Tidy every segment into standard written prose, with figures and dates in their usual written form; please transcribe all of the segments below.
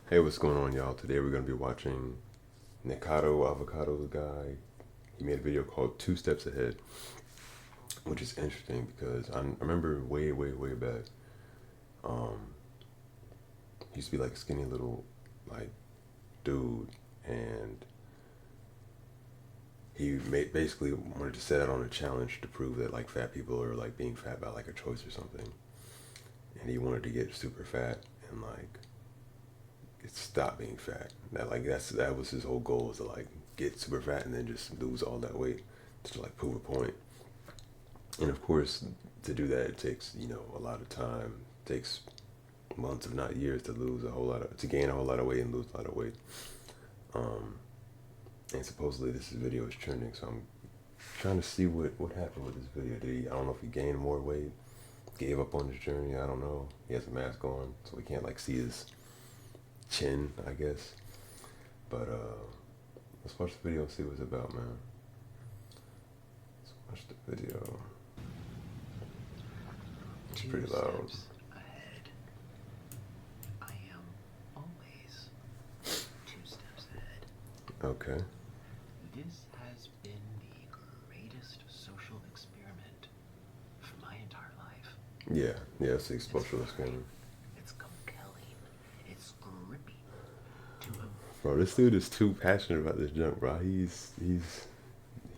Hey, what's going on, y'all? Today we're gonna be watching Nikado, Avocado's guy. He made a video called Two Steps Ahead, which is interesting because I remember way back. Um, he used to be like a skinny little like dude, and basically wanted to set out on a challenge to prove that like fat people are like being fat by like a choice or something, and he wanted to get super fat and like stop being fat. That was his whole goal, was to like get super fat and then just lose all that weight to like prove a point. And of course, to do that, it takes a lot of time. It takes months, if not years, to gain a whole lot of weight and lose a lot of weight. Um, and supposedly this video is trending, so I'm trying to see what happened with this video. I don't know if he gained more weight, gave up on his journey. I don't know. He has a mask on, so we can't like see his chin, I guess. But let's watch the video and see what it's about, man. Let's watch the video. It's Two pretty loud. steps ahead. I am always 2 steps ahead. Okay. This has been the greatest social experiment for my entire life. Yeah, it's the social experiment. It's compelling. It's gripping. To Bro, this dude is too passionate about this junk, bro. He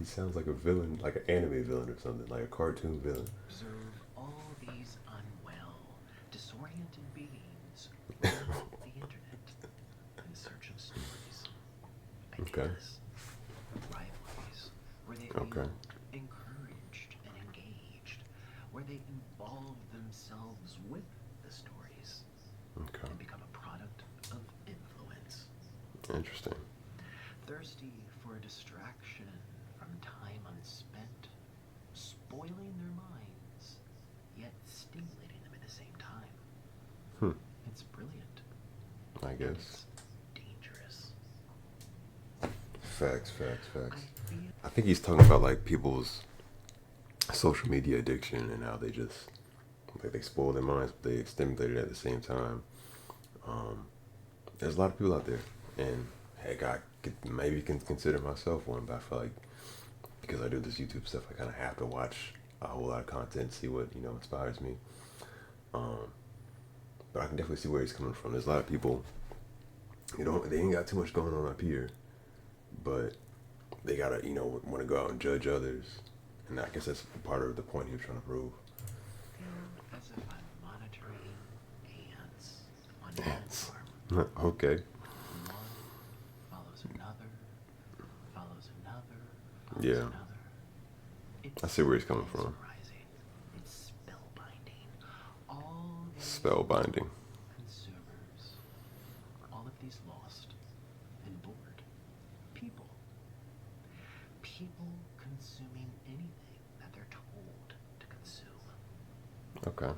sounds like a villain, like an anime villain or something, like a cartoon villain. observe all these unwell, disoriented beings on the internet in search of stories, Okay. ideas, rivalries, where they Okay. feel encouraged and engaged, where they involve themselves with the stories Okay. and become a product of influence, Interesting. thirsty for a distraction from time unspent, spoiling their minds, yet stimulating them at the same time. Hmm. It's brilliant. I And guess. it's dangerous. Facts. I feel I think he's talking about like people's social media addiction and how they just like they spoil their minds, but they stimulate it at the same time. Um, there's a lot of people out there, and heck, maybe can consider myself one, but I feel like because I do this YouTube stuff, I kind of have to watch a whole lot of content, see what inspires me. Um, but I can definitely see where he's coming from. There's a lot of people, they ain't got too much going on up here, but they gotta, want to go out and judge others, and I guess that's part of the point he was trying to prove. as if I'm monitoring ants on an ant Ants. farm. Okay. One follows another, follows another, follows Yeah, another. It's I see where he's coming from. mesmerizing. It's spellbinding. All these Spellbinding. consumers, all of these lost and bored people. People consuming anything that they're told to consume. Okay.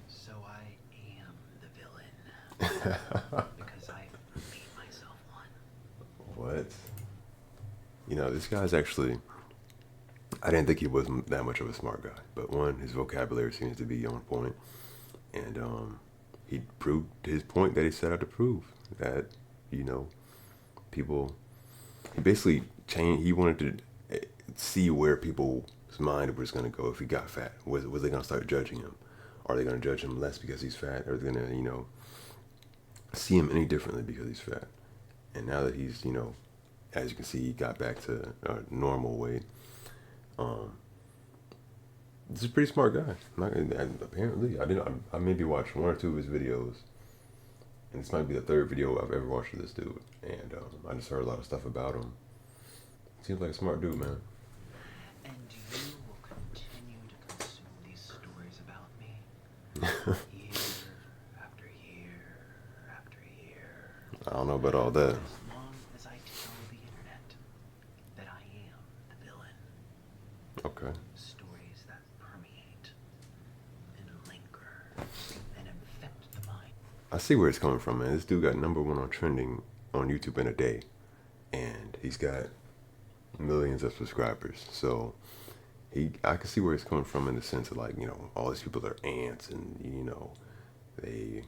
So I am the villain because I made myself one. What? This guy's actually. I didn't think he was that much of a smart guy, but one, his vocabulary seems to be on point, and he proved his point that he set out to prove that you know people. He basically changed. He wanted to see where people's mind was going to go if he got fat. Was they going to start judging him? Are they going to judge him less because he's fat? Or are they going to see him any differently because he's fat? And now that he's as you can see, he got back to normal weight. Um, this is a pretty smart guy. Apparently, I maybe watched one or two of his videos, and this might be the third video I've ever watched of this dude. And I just heard a lot of stuff about him. Seems like a smart dude, man. And you will continue to consume these stories about me year after year after year. I don't know about all that. As long as I tell the internet that I am the villain. Okay. Stories that permeate and linger and infect the mind. I see where it's coming from, man. This dude got #1 on trending on YouTube in a day, and he's got millions of subscribers. So I can see where it's coming from in the sense of like all these people are ants, and they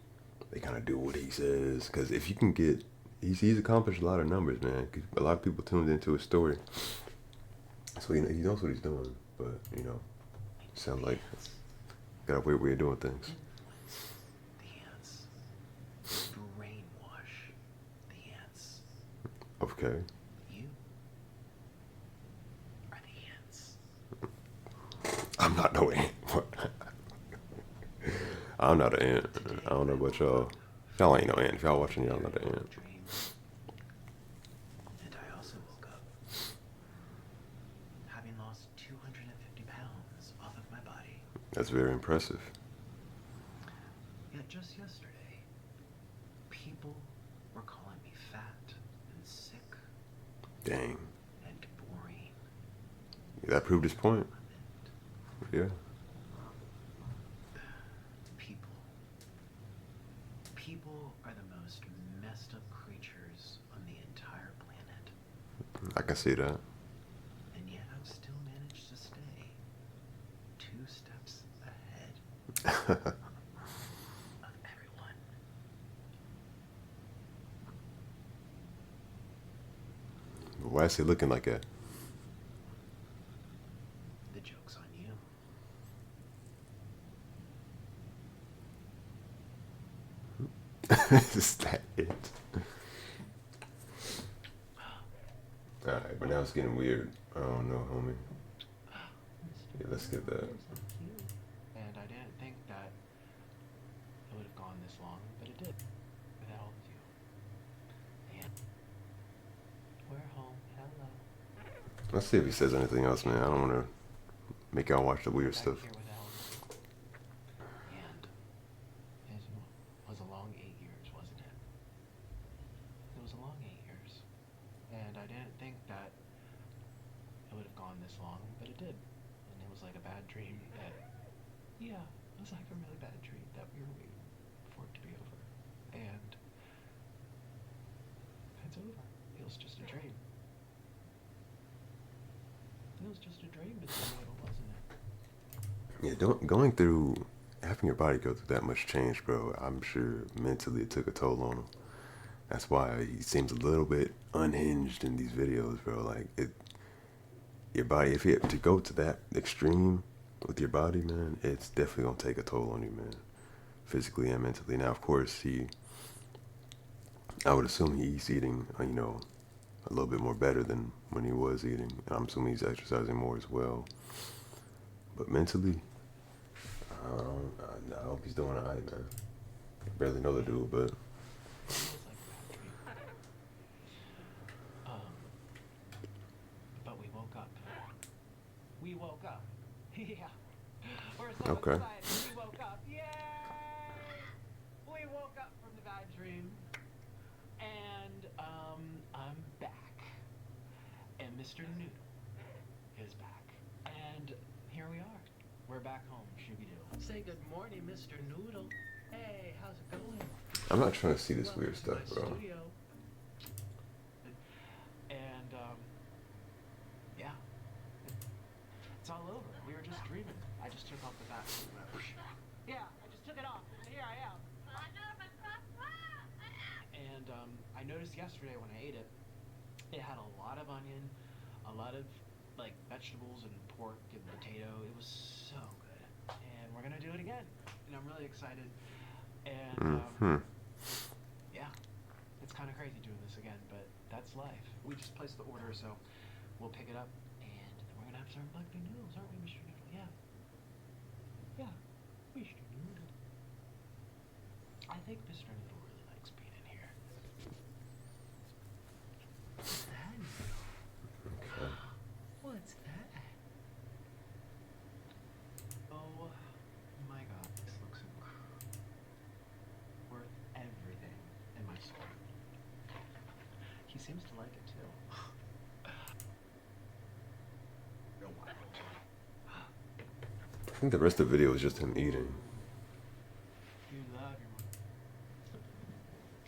they kind of do what he says. Because if you can get, he's accomplished a lot of numbers, man. 'Cause a lot of people tuned into his story, so he knows what he's doing. But sounds like got a weird way of doing things. Influence the ants. Brainwash the ants. Okay. You are the ants. I'm not no ant. I'm not an ant. I don't know about y'all. Y'all ain't no ant. If y'all watching, y'all not an ant. And I also woke up having lost 250 pounds off of my body. That's very impressive. Yet just yesterday, people were calling me fat and sick Dang. and boring. That proved his point. Yeah. People are the most messed up creatures on the entire planet. I can see that. And yet I've still managed to stay 2 steps ahead of everyone. Why is he looking like that? The joke's on you. Is that it? Alright, but now it's getting weird. I don't know, homie. Yeah, let's get that. And I didn't think that it would have gone this long, but it did. With all of you. And we're home. Hello. Let's see if he says anything else, man. I don't want to make y'all watch the weird Back stuff. here with Ellen. And it was a long 8 years, wasn't it? It was a long 8 years. And I didn't think that it would have gone this long, but it did. And it was like a bad dream that, yeah, it was like a really bad dream that we were waiting for it to be over. And it's over. It was just a dream. It was just a dream, Mr. Noodle, wasn't it? Yeah, going through, having your body go through that much change, bro, I'm sure mentally it took a toll on him. That's why he seems a little bit unhinged in these videos, bro. Like, your body, if you have to go to that extreme with your body, man, it's definitely gonna take a toll on you, man. Physically and mentally. Now, of course, I would assume he's eating, a little bit more better than when he was eating. And I'm assuming he's exercising more as well. But mentally, I hope he's doing alright, man. I barely know the dude, but But we woke up. We woke up. Yeah. We're so okay. excited. We woke up. Yay! We woke up from the bad dream. And, I'm back. And Mr. Noodle is back. And here we are. We're back home, Shooby-Doo. Say good morning, Mr. Noodle. Hey, how's it going? I'm not trying to see this Welcome weird to stuff, my bro. studio. And, yeah. It's all over. We were just dreaming. I just took off the back. Yeah, I just took it off. And here I am. And, I noticed yesterday when I ate it, it had a lot of onion, a lot of, like, vegetables and pork and potato. It was so good. And we're gonna do it again. And I'm really excited. And, yeah. It's kind of crazy doing this again, but that's life. We just placed the order, so we'll pick it up, and then we're gonna have some black bean noodles, aren't we, Mr. Noodle? Yeah. Yeah, Mr. Noodle. I think Mr. Noodle really likes being in here. What's that, Noodle? Okay. What's that? Oh my God, this looks worth everything in my soul. He seems to like it too. I think the rest of the video is just him eating. You love your mom.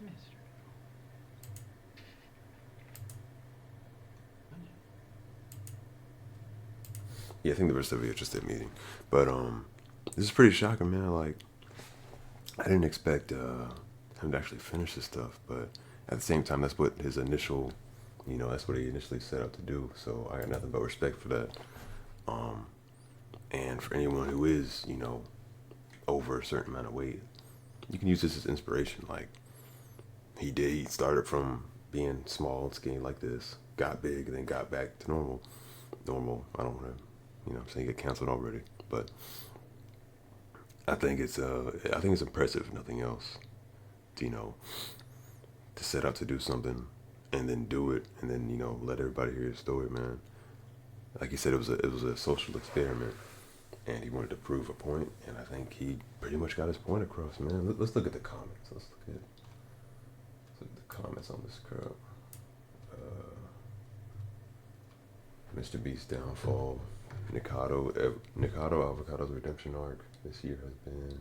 Mr. Yeah, I think the rest of the video is just him eating. But this is pretty shocking, man. Like, I didn't expect him to actually finish his stuff. But at the same time, that's what his initial, that's what he initially set out to do. So I got nothing but respect for that. Um, and for anyone who is, over a certain amount of weight, you can use this as inspiration. Like he started from being small and skinny like this, got big, and then got back to normal. Normal. I don't want to, I'm saying get canceled already, but I think it's impressive, if nothing else, to, to set out to do something and then do it and then, let everybody hear your story, man. Like you said, it was a social experiment and he wanted to prove a point, and I think he pretty much got his point across, man. Let's look at the comments. Let's look at the comments on this crap. Mr. Beast's downfall. Nikado, Avocado's redemption arc this year has been.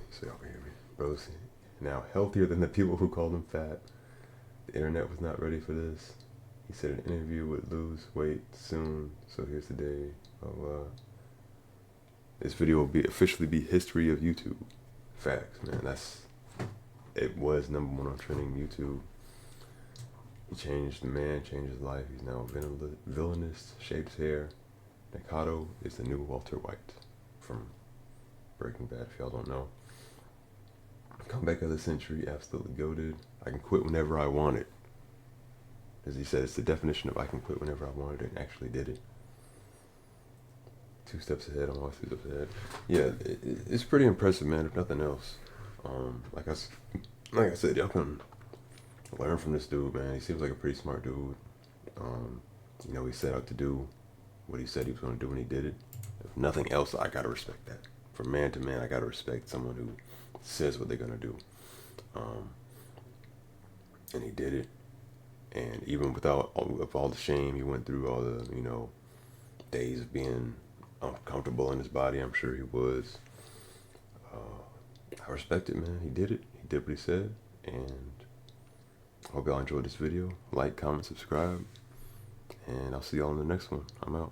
So y'all can hear me. Bro's now healthier than the people who called him fat. The internet was not ready for this. He said an interview would lose weight soon, so here's the day. This video will officially be history of YouTube. Facts, man. It was #1 on trending YouTube. He changed the man, changed his life. He's now villainous, shapes hair. Nikado is the new Walter White from Breaking Bad, if y'all don't know. Comeback of the century, absolutely goated. I can quit whenever I want it. As he said, it's the definition of I can quit whenever I wanted it, and actually did it. 2 steps ahead, I'm always 2 steps ahead. Yeah, it's pretty impressive, man, if nothing else. Like I said, y'all can learn from this dude, man. He seems like a pretty smart dude. He set out to do what he said he was going to do, and he did it. If nothing else, I gotta respect that. From man to man, I gotta respect someone who says what they're gonna do. And he did it. And even without all the shame he went through, all the days of being uncomfortable in his body, I'm sure he was. I respect it, man. He did it. He did what he said, and I hope y'all enjoyed this video. Like, comment, subscribe, and I'll see y'all in the next one. I'm out.